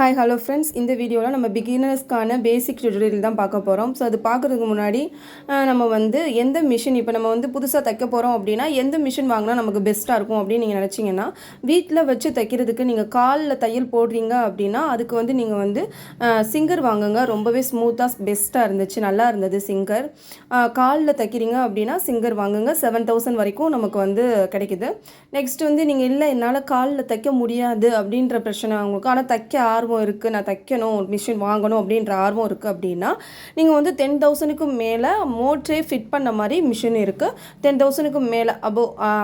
Hi hello friends, இந்த வீடியோவில் நம்ம பிகினர்ஸ்க்கான பேசிக் டியூட்டோரியல் தான் பார்க்க போகிறோம். ஸோ அது பார்க்குறதுக்கு முன்னாடி நம்ம வந்து எந்த மிஷின் இப்போ நம்ம வந்து புதுசாக தைக்க போகிறோம் அப்படின்னா எந்த மிஷின் வாங்கினா நமக்கு பெஸ்ட்டாக இருக்கும் அப்படின்னு நீங்கள் நினச்சிங்கன்னா, வீட்டில் வச்சு தைக்கிறதுக்கு நீங்கள் காலில் தையல் போடுறீங்க அப்படின்னா அதுக்கு வந்து நீங்கள் வந்து சிங்கர் வாங்குங்க. ரொம்பவே ஸ்மூத்தாக பெஸ்ட்டாக இருந்துச்சு, நல்லா இருந்தது சிங்கர். காலில் தைக்கிறீங்க அப்படின்னா சிங்கர் வாங்குங்க. 7000 வரைக்கும் நமக்கு வந்து கிடைக்குது. நெக்ஸ்ட் வந்து நீங்கள் இல்லை என்னால் காலில் தைக்க முடியாது அப்படின்ற பிரச்சனை உங்களுக்கு, ஆனால் தைக்க ஆர்வம் இருக்குது, நான் தைக்கணும், மிஷின் வாங்கணும் அப்படின்ற ஆர்வம் இருக்குது அப்படின்னா நீங்கள் வந்து 10,000க்கு மேலே மோட்டரே ஃபிட் பண்ண மாதிரி மிஷின் இருக்குது. 10,000க்கு மேலே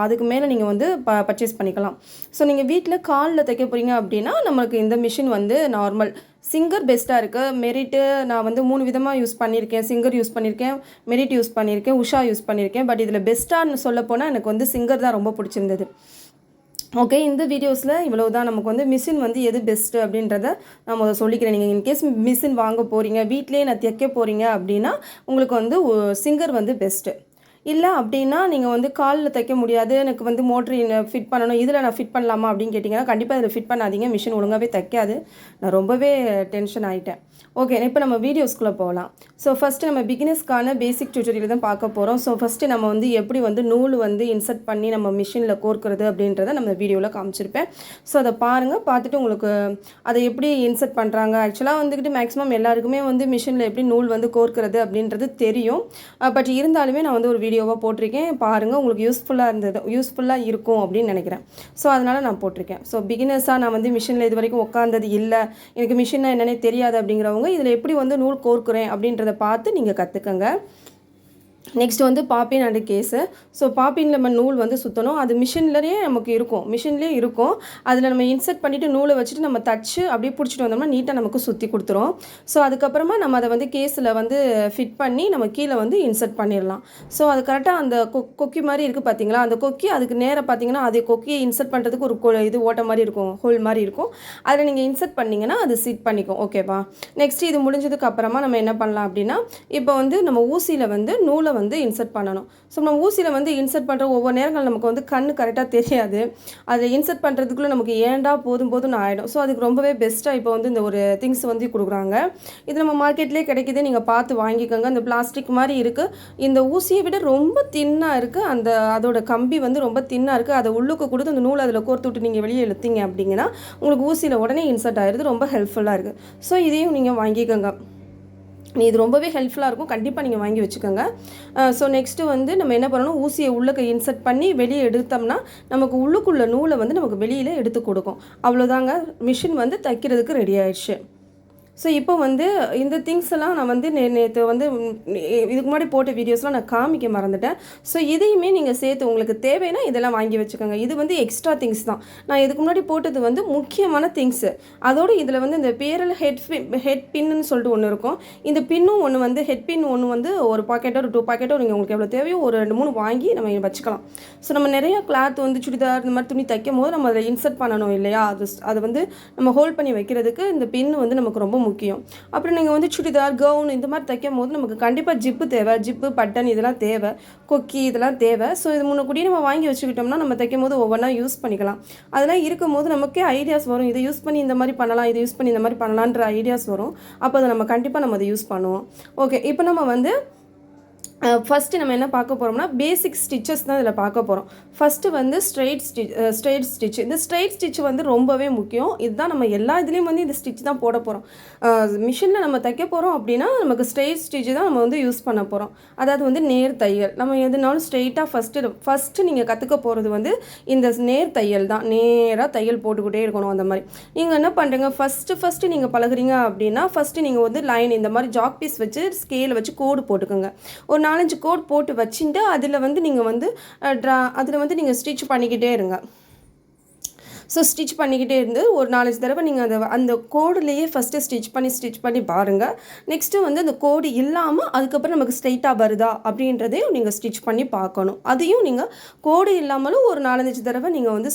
அதுக்கு மேலே நீங்கள் வந்து பர்ச்சேஸ் பண்ணிக்கலாம். ஸோ நீங்கள் வீட்டில் காலில் தைக்க போகிறீங்க அப்படின்னா நம்மளுக்கு இந்த மிஷின் வந்து நார்மல் சிங்கர் பெஸ்ட்டாக இருக்குது. மெரிட்டு நான் வந்து 3 விதமாக யூஸ் பண்ணியிருக்கேன். சிங்கர் யூஸ் பண்ணியிருக்கேன், மெரிட் யூஸ் பண்ணியிருக்கேன், உஷா யூஸ் பண்ணியிருக்கேன். பட் இதில் பெஸ்ட்டான்னு சொல்ல போனால் எனக்கு வந்து சிங்கர் தான் ரொம்ப பிடிச்சிருந்தது. ஓகே, இந்த வீடியோஸில் இவ்வளோ தான். நமக்கு வந்து மிஷின் வந்து எது பெஸ்ட்டு அப்படின்றத நான் முதல்ல சொல்லிக்கிறேன். நீங்கள் இன்கேஸ் மிஷின் வாங்க போகிறீங்க, வீட்டிலே நான் தைக்க போகிறீங்க அப்படின்னா உங்களுக்கு வந்து சிங்கர் வந்து பெஸ்ட்டு. இல்லை அப்படின்னா நீங்கள் வந்து காலில் தைக்க முடியாது, எனக்கு வந்து மோட்ரு ஃபிட் பண்ணணும், இதில் நான் ஃபிட் பண்ணலாமா அப்படின்னு கேட்டிங்கன்னா கண்டிப்பாக இதில் ஃபிட் பண்ணாதீங்க, மிஷின் ஒழுங்காகவே தைக்காது. நான் ரொம்பவே டென்ஷன் ஆகிட்டேன். ஓகே, இப்போ நம்ம வீடியோஸ்குள்ளே போகலாம். ஸோ ஃபஸ்ட்டு நம்ம பிகினர்ஸ்க்கான பேசிக் டியூட்டோரியல் தான் பார்க்க போகிறோம். ஸோ ஃபஸ்ட்டு நம்ம வந்து எப்படி வந்து நூல் வந்து இன்சர்ட் பண்ணி நம்ம மிஷினில் கோர்க்கிறது அப்படின்றத நம்ம வீடியோவில் காமிச்சிருப்பேன். ஸோ அதை பாருங்கள், பார்த்துட்டு உங்களுக்கு அதை எப்படி இன்சர்ட் பண்ணுறாங்க. ஆக்சுவலாக வந்துக்கிட்டு மேக்ஸிமம் எல்லாருக்குமே வந்து மிஷினில் எப்படி நூல் வந்து கோர்க்கிறது அப்படின்றது தெரியும். பட் இருந்தாலுமே நான் வந்து ஒரு வீடியோவாக போட்டிருக்கேன், பாருங்கள், உங்களுக்கு யூஸ்ஃபுல்லாக இருக்கும் அப்படின்னு நினைக்கிறேன். ஸோ அதனால் நான் போட்டிருக்கேன். ஸோ பிகினர்ஸாக நான் வந்து மிஷினில் இது வரைக்கும் உட்காந்தது இல்லை, எனக்கு மிஷின்னா என்னென்னே தெரியாது அப்படிங்கிறவங்க இதில் எப்படி வந்து நூல் கோர்க்குறேன் அப்படின்றத பார்த்து நீங்கள் கற்றுக்கங்க. நெக்ஸ்ட் வந்து பாப்பின் அண்ட் கேஸு. ஸோ பாப்பின் நம்ம நூல் வந்து சுற்றணும். அது மிஷின்லேயே நமக்கு இருக்கும். அதில் நம்ம இன்சர்ட் பண்ணிவிட்டு நூலை வச்சுட்டு நம்ம தச்சு அப்படியே பிடிச்சிட்டு வந்தோம்னா நீட்டாக நமக்கு சுற்றி கொடுத்துரும். ஸோ அதுக்கப்புறமா நம்ம அதை வந்து கேஸில் வந்து ஃபிட் பண்ணி நம்ம கீழே வந்து இன்சர்ட் பண்ணிடலாம். ஸோ அது கரெக்டாக அந்த கொக்கி மாதிரி இருக்குது பார்த்தீங்களா, அந்த கொக்கி அதுக்கு நேராக பார்த்தீங்கன்னா அதே கொக்கியை இன்சர்ட் பண்ணுறதுக்கு ஒரு இது ஓட்ட மாதிரி இருக்கும், ஹோல் மாதிரி இருக்கும். அதில் நீங்கள் இன்சர்ட் பண்ணிங்கன்னா அது சிட் பண்ணிக்கும். ஓகேவா? நெக்ஸ்ட் இது முடிஞ்சதுக்கு அப்புறமா நம்ம என்ன பண்ணலாம் அப்படின்னா, இப்போ வந்து நம்ம ஊசியில் வந்து நூலை வந்து இன்சர்ட் பண்ணணும். ஸோ நம்ம ஊசியில் வந்து இன்சர்ட் பண்ணுற ஒவ்வொரு நேரங்கள் நமக்கு வந்து கண்ணு கரெக்டாக தெரியாது. அதை இன்சர்ட் பண்ணுறதுக்குள்ளே நமக்கு ஏண்டா போதும்னு ஆகிடும். ஸோ அதுக்கு ரொம்பவே பெஸ்ட்டாக இப்போ வந்து இந்த ஒரு திங்ஸ் வந்து கொடுக்குறாங்க. இது நம்ம மார்க்கெட்லேயே கிடைக்கிது, நீங்கள் பார்த்து வாங்கிக்கோங்க. இந்த பிளாஸ்டிக் மாதிரி இருக்குது, இந்த ஊசியை விட ரொம்ப தின்னாக இருக்குது, அதோட கம்பி வந்து ரொம்ப தின்னாக இருக்குது. அதை உள்ளுக்கு கொடுத்து அந்த நூலை அதில் கோர்த்து விட்டு நீங்கள் வெளியே இழுத்தீங்க அப்படிங்கன்னா உங்களுக்கு ஊசியில் உடனே இன்சர்ட் ஆகிடுது. ரொம்ப ஹெல்ப்ஃபுல்லாக இருக்குது. ஸோ இதையும் நீங்கள் வாங்கிக்கோங்க, இது ரொம்பவே ஹெல்ப்ஃபுல்லாக இருக்கும், கண்டிப்பாக நீங்கள் வாங்கி வச்சுக்கோங்க. ஸோ நெக்ஸ்ட்டு வந்து நம்ம என்ன பண்ணணும், ஊசியை உள்ளுக்கு இன்சர்ட் பண்ணி வெளியே எடுத்தோம்னா நமக்கு உள்ளுக்குள்ள நூலை வந்து நமக்கு வெளியில் எடுத்து கொடுக்கும். அவ்வளோதாங்க, மிஷின் வந்து தைக்கிறதுக்கு ரெடி ஆயிடுச்சு. ஸோ இப்போ வந்து இந்த திங்ஸ் எல்லாம் நான் வந்து நேற்று வந்து இதுக்கு முன்னாடி போட்ட வீடியோஸ்லாம் நான் காமிக்க மறந்துட்டேன். ஸோ இதையுமே நீங்கள் சேர்த்து உங்களுக்கு தேவைன்னா இதெல்லாம் வாங்கி வச்சுக்கோங்க. இது வந்து எக்ஸ்ட்ரா திங்ஸ் தான். நான் இதுக்கு முன்னாடி போட்டது வந்து முக்கியமான திங்ஸு. அதோடு இதில் வந்து இந்த பேரல் ஹெட் பின்னு சொல்லிட்டு ஒன்று இருக்கும். இந்த பின்னும் ஒன்று வந்து ஹெட் பின் ஒன்று வந்து ஒரு பாக்கெட்டோ ஒரு 2 பாக்கெட்டோ நீங்கள் உங்களுக்கு எவ்வளோ தேவையோ ஒரு 2-3 வாங்கி நம்ம வச்சுக்கலாம். ஸோ நம்ம நிறையா கிளாத் வந்து சுடிதார் இந்த மாதிரி துணி தைக்கும் போது நம்ம அதில் இன்சர்ட் பண்ணணும் இல்லையா, அதை வந்து நம்ம ஹோல்ட் பண்ணி வைக்கிறதுக்கு இந்த பின்னு வந்து நமக்கு ரொம்ப முக்கியம். அப்புறம் நீங்கள் வந்து சுடிதார், கவுன் இந்த மாதிரி தைக்கும் போது நமக்கு கண்டிப்பாக ஜிப்பு தேவை, ஜிப்பு பட்டன் இதெல்லாம் தேவை, கொக்கி இதெல்லாம் தேவை. ஸோ இது முன்னக்கூடியே நம்ம வாங்கி வச்சுக்கிட்டோம்னா நம்ம தைக்கும் போது ஒவ்வொன்றா யூஸ் பண்ணிக்கலாம். அதெல்லாம் இருக்கும் போது நமக்கே ஐடியாஸ் வரும், இதை யூஸ் பண்ணி இந்த மாதிரி பண்ணலாம், இதை யூஸ் பண்ணி இந்த மாதிரி பண்ணலான்ற ஐடியாஸ் வரும். அப்போ அதை நம்ம கண்டிப்பாக அதை யூஸ் பண்ணுவோம். ஓகே, இப்போ நம்ம வந்து ஃபஸ்ட்டு நம்ம என்ன பார்க்க போகிறோம்னா பேசிக் ஸ்டிச்சஸ் தான் இதில் பார்க்க போகிறோம். ஃபஸ்ட்டு வந்து ஸ்ட்ரெயிட் ஸ்டிச். இந்த ஸ்ட்ரெயிட் ஸ்டிச் வந்து ரொம்பவே முக்கியம். இதுதான் நம்ம எல்லா இதுலேயும் வந்து இந்த ஸ்டிச் தான் போட போகிறோம். மிஷினில் நம்ம தைக்க போகிறோம் அப்படின்னா நமக்கு ஸ்ட்ரெயிட் ஸ்டிச் தான் நம்ம வந்து யூஸ் பண்ண போகிறோம். அதாவது வந்து நேர் தையல். நம்ம எதுனாலும் ஸ்ட்ரெயிட்டாக ஃபஸ்ட்டு நீங்கள் கற்றுக்க போகிறது வந்து இந்த நேர் தையல் தான். நேராக தையல் போட்டுக்கிட்டே இருக்கணும். அந்த மாதிரி நீங்கள் என்ன பண்ணுறீங்க, ஃபஸ்ட்டு நீங்கள் பழகுறீங்க அப்படின்னா ஃபஸ்ட்டு நீங்கள் வந்து லைன் இந்த மாதிரி ஜாக் பீஸ் வச்சு ஸ்கேலை வச்சு கோடு போட்டுக்கோங்க. ஒரு 4-5 கோட் போட்டு வச்சுட்டு அதில் வந்து நீங்கள் வந்து அதில் வந்து நீங்கள் ஸ்டிச் பண்ணிக்கிட்டே இருங்க. ஸோ ஸ்டிச் பண்ணிக்கிட்டே இருந்து ஒரு 4-5 தடவை நீங்கள் அந்த கோடுலேயே ஃபஸ்ட்டு ஸ்டிச் பண்ணி பாருங்கள். நெக்ஸ்ட்டு வந்து அந்த கோடு இல்லாமல் அதுக்கப்புறம் நமக்கு ஸ்ட்ரெயிட்டாக வருதா அப்படின்றதையும் நீங்கள் ஸ்டிச் பண்ணி பார்க்கணும். அதையும் நீங்கள் கோடு இல்லாமலும் ஒரு 4-5 தடவை நீங்கள் வந்து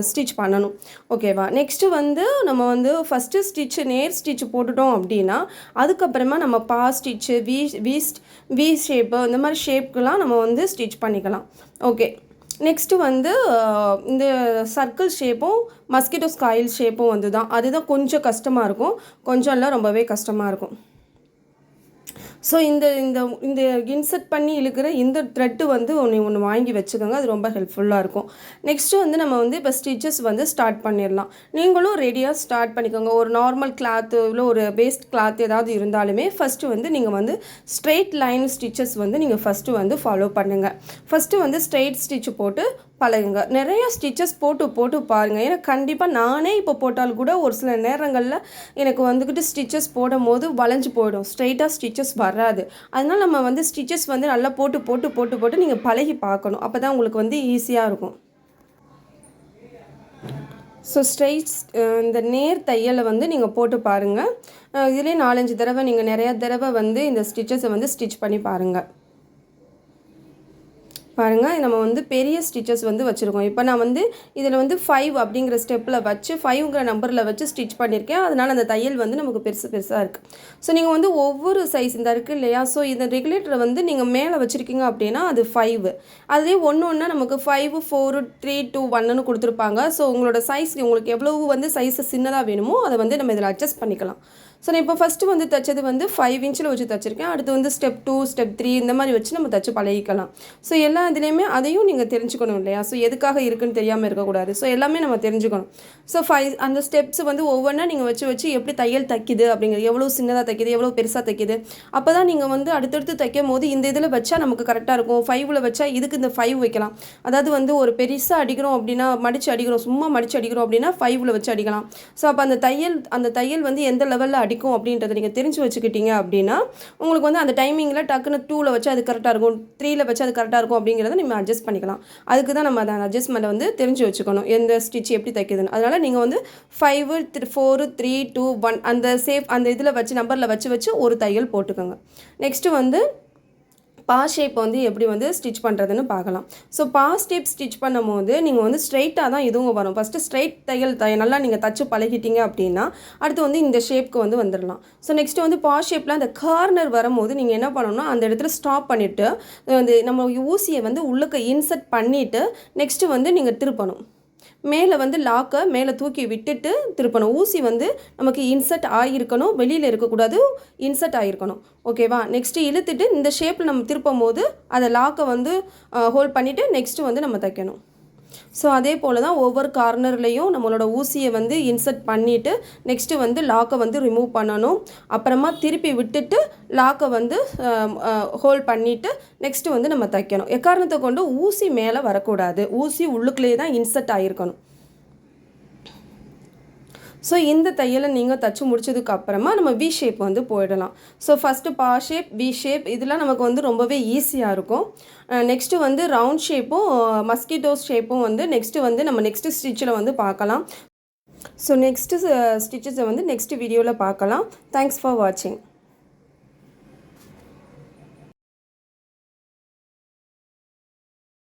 ஸ்டிச் பண்ணணும். ஓகேவா? நெக்ஸ்ட்டு வந்து நம்ம வந்து ஃபஸ்ட்டு நேர் ஸ்டிச் போட்டுட்டோம் அப்படின்னா அதுக்கப்புறமா நம்ம பா ஸ்டிச்சு, வி ஷேப்பு இந்த மாதிரி ஷேப்புக்கெலாம் நம்ம வந்து ஸ்டிச் பண்ணிக்கலாம். ஓகே, நெக்ஸ்ட்டு வந்து இந்த சர்க்கிள் ஷேப்பும் மஸ்கிட்டோஸ் காயில் ஷேப்பும் வந்து தான் அதுதான் கொஞ்சம் கஷ்டமாக இருக்கும், கொஞ்சம் இல்லை ரொம்பவே கஷ்டமாக இருக்கும். ஸோ இந்த இந்த இந்த இன்சர்ட் பண்ணி இழுக்கிற இந்த த்ரெட்டு வந்து ஒன்று வாங்கி வச்சுக்கோங்க, அது ரொம்ப ஹெல்ப்ஃபுல்லாக இருக்கும். நெக்ஸ்ட்டு வந்து நம்ம வந்து இப்போ ஸ்டிச்சஸ் வந்து ஸ்டார்ட் பண்ணிடலாம். நீங்களும் ரெடியாக ஸ்டார்ட் பண்ணிக்கோங்க. ஒரு நார்மல் கிளாத்து இல்லை ஒரு வேஸ்ட் கிளாத் ஏதாவது இருந்தாலுமே ஃபஸ்ட்டு வந்து நீங்கள் வந்து ஸ்ட்ரெயிட் லைன் ஸ்டிச்சஸ் வந்து நீங்கள் ஃபஸ்ட்டு வந்து ஃபாலோ பண்ணுங்கள். ஃபஸ்ட்டு வந்து ஸ்ட்ரெயிட் ஸ்டிச்சு போட்டு பழகுங்க. நிறைய ஸ்டிச்சஸ் போட்டு பாருங்கள். ஏன்னா கண்டிப்பாக நானே இப்போ போட்டாலும் கூட ஒரு சில நேரங்களில் எனக்கு வந்துக்கிட்டு ஸ்டிச்சஸ் போடும் போது வளைஞ்சு போயிடும், ஸ்ட்ரெயிட்டாக ஸ்டிச்சஸ் வராது. அதனால் நம்ம வந்து ஸ்டிச்சஸ் வந்து நல்லா போட்டு நீங்கள் பழகி பார்க்கணும். அப்போ தான் உங்களுக்கு வந்து ஈஸியாக இருக்கும். ஸோ ஸ்ட்ரெயிட்ஸ் இந்த நேர் தையலை வந்து நீங்கள் போட்டு பாருங்கள். இதிலே 4-5 தடவை நீங்கள் நிறையா தடவை வந்து இந்த ஸ்டிச்சஸை வந்து ஸ்டிச் பண்ணி பாருங்கள். பாருங்கள், நம்ம வந்து பெரிய ஸ்டிச்சஸ் வந்து வச்சுருக்கோம். இப்போ நான் வந்து இதில் வந்து 5 அப்படிங்கிற ஸ்டெப்பில் வச்சு 5ங்கிற நம்பரில் வச்சு ஸ்டிச் பண்ணியிருக்கேன். அதனால் அந்த தையல் வந்து நமக்கு பெருசாக இருக்குது. ஸோ நீங்கள் வந்து ஒவ்வொரு சைஸ் இந்த இருக்குது இல்லையா, ஸோ இந்த ரெகுலேட்டரை வந்து நீங்கள் மேலே வச்சுருக்கீங்க அப்படின்னா அது 5, அதே ஒன்று நமக்கு 5, 4, 3, 2, 1ன்னு கொடுத்துருப்பாங்க. ஸோ உங்களோட சைஸ் உங்களுக்கு எவ்வளவு வந்து சைஸை சின்னதாக வேணுமோ அதை வந்து நம்ம இதில் அட்ஜஸ்ட் பண்ணிக்கலாம். ஸோ நான் இப்போ ஃபஸ்ட்டு வந்து தைச்சது வந்து 5 இன்ச்சில் வச்சு தைச்சிருக்கேன். அடுத்து வந்து ஸ்டெப் 2, ஸ்டெப் 3 இந்த மாதிரி வச்சு நம்ம தைச்சு பழகிக்கலாம். ஸோ எல்லா இதுலேயுமே அதையும் நீங்கள் தெரிஞ்சுக்கணும் இல்லையா, ஸோ எதுக்காக இருக்குன்னு தெரியாமல் இருக்கக்கூடாது. ஸோ எல்லாமே நம்ம தெரிஞ்சுக்கணும். ஸோ 5 அந்த ஸ்டெப்ஸ் வந்து ஒவ்வொன்றா நீங்கள் வச்சு எப்படி தையல் தைக்குது அப்படிங்கிறது, எவ்வளோ சின்னதாக தைக்குது, எவ்வளோ பெருசாக தைக்குது, அப்போ தான் நீங்கள் வந்து அடுத்தடுத்து தைக்கும் போது இந்த இதில் வச்சா நமக்கு கரெக்டாக இருக்கும். 5ல் வச்சா இதுக்கு இந்த 5 வைக்கலாம். அதாவது வந்து ஒரு பெருசாக அடிக்கிறோம் அப்படின்னா மடித்து அடிக்கிறோம், சும்மா மடித்து அடிக்கிறோம் அப்படின்னா 5ல் வச்சு அடிக்கலாம். ஸோ அப்போ அந்த தையல் வந்து எந்த லெவலில் அடிக்கும் அப்படின்றத நீங்கள் தெரிஞ்சு வச்சுக்கிட்டீங்க அப்படின்னா உங்களுக்கு வந்து அந்த டைமிங்கில் டக்குன்னு 2ல் வச்சு அது கரெக்டாக இருக்கும், 3ல் வச்சு அது கரெக்டாக இருக்கும் அப்படிங்கிறத நம்ம அட்ஜஸ்ட் பண்ணிக்கலாம். அதுக்கு தான் நம்ம அந்த அட்ஜஸ்ட்மெண்ட்டை வந்து தெரிஞ்சு வச்சுக்கணும், எந்த ஸ்டிச் எப்படி தைக்குதுன்னு. அதனால் நீங்கள் வந்து 5, 4, 3, 2, 1 அந்த இதில் வச்சு நம்பரில் வச்சு ஒரு தையல் போட்டுக்கோங்க. நெக்ஸ்ட்டு வந்து பா ஷேப் வந்து எப்படி வந்து ஸ்டிச் பண்ணுறதுன்னு பார்க்கலாம். ஸோ பா ஷேப் ஸ்டிச் பண்ணும் போது நீங்கள் வந்து ஸ்ட்ரைட்டாக தான் இதுவும் வரும். ஃபஸ்ட்டு ஸ்ட்ரைட் தையல் நல்லா நீங்கள் தச்சு பழகிட்டீங்க அப்படின்னா அடுத்து வந்து இந்த ஷேப்க்கு வந்து வந்துடலாம். ஸோ நெக்ஸ்ட்டு வந்து பா ஷேப்பில் அந்த கார்னர் வரும்போது நீங்கள் என்ன பண்ணணும்னா அந்த இடத்துல ஸ்டாப் பண்ணிவிட்டு வந்து நம்ம ஊசியை வந்து உள்ளுக்கு இன்சர்ட் பண்ணிவிட்டு நெக்ஸ்ட்டு வந்து நீங்கள் திருப்பணும். மேலே வந்து லாக்கை மேலே தூக்கி விட்டுட்டு திருப்பணும். ஊசி வந்து நமக்கு இன்சர்ட் ஆகியிருக்கணும், வெளியில் இருக்கக்கூடாது, இன்சர்ட் ஆகிருக்கணும். ஓகேவா? நெக்ஸ்ட்டு இழுத்துட்டு இந்த ஷேப்பில் நம்ம திருப்பும் போது அதை லாக்கை வந்து ஹோல்ட் பண்ணிவிட்டு நெக்ஸ்ட்டு வந்து நம்ம தைக்கணும். ஸோ அதே போல் தான் ஒவ்வொரு கார்னர்லேயும் நம்மளோட ஊசியை வந்து இன்சர்ட் பண்ணிவிட்டு நெக்ஸ்ட்டு வந்து லாக்கை வந்து ரிமூவ் பண்ணணும். அப்புறமா திருப்பி விட்டுட்டு லாக்கை வந்து ஹோல்ட் பண்ணிவிட்டு நெக்ஸ்ட்டு வந்து நம்ம தைக்கணும். எக்காரணத்தை கொண்டு ஊசி மேலே வரக்கூடாது, ஊசி உள்ளுக்குள்ளேயே தான் இன்சர்ட் ஆகிருக்கணும். ஸோ இந்த தையலை நீங்கள் தச்சு முடிச்சதுக்கு அப்புறமா நம்ம வி ஷேப் வந்து போயிடலாம். ஸோ ஃபஸ்ட்டு பா ஷேப், வி ஷேப் இதெல்லாம் நமக்கு வந்து ரொம்பவே ஈஸியாக இருக்கும். நெக்ஸ்ட்டு வந்து ரவுண்ட் ஷேப்பும் மஸ்கிட்டோஸ் ஷேப்பும் வந்து நெக்ஸ்ட்டு வந்து நம்ம நெக்ஸ்ட்டு ஸ்டிச்சில் வந்து பார்க்கலாம். ஸோ நெக்ஸ்ட்டு ஸ்டிச்சஸை வந்து நெக்ஸ்ட் வீடியோவில் பார்க்கலாம். தேங்க்ஸ் ஃபார் வாட்சிங்.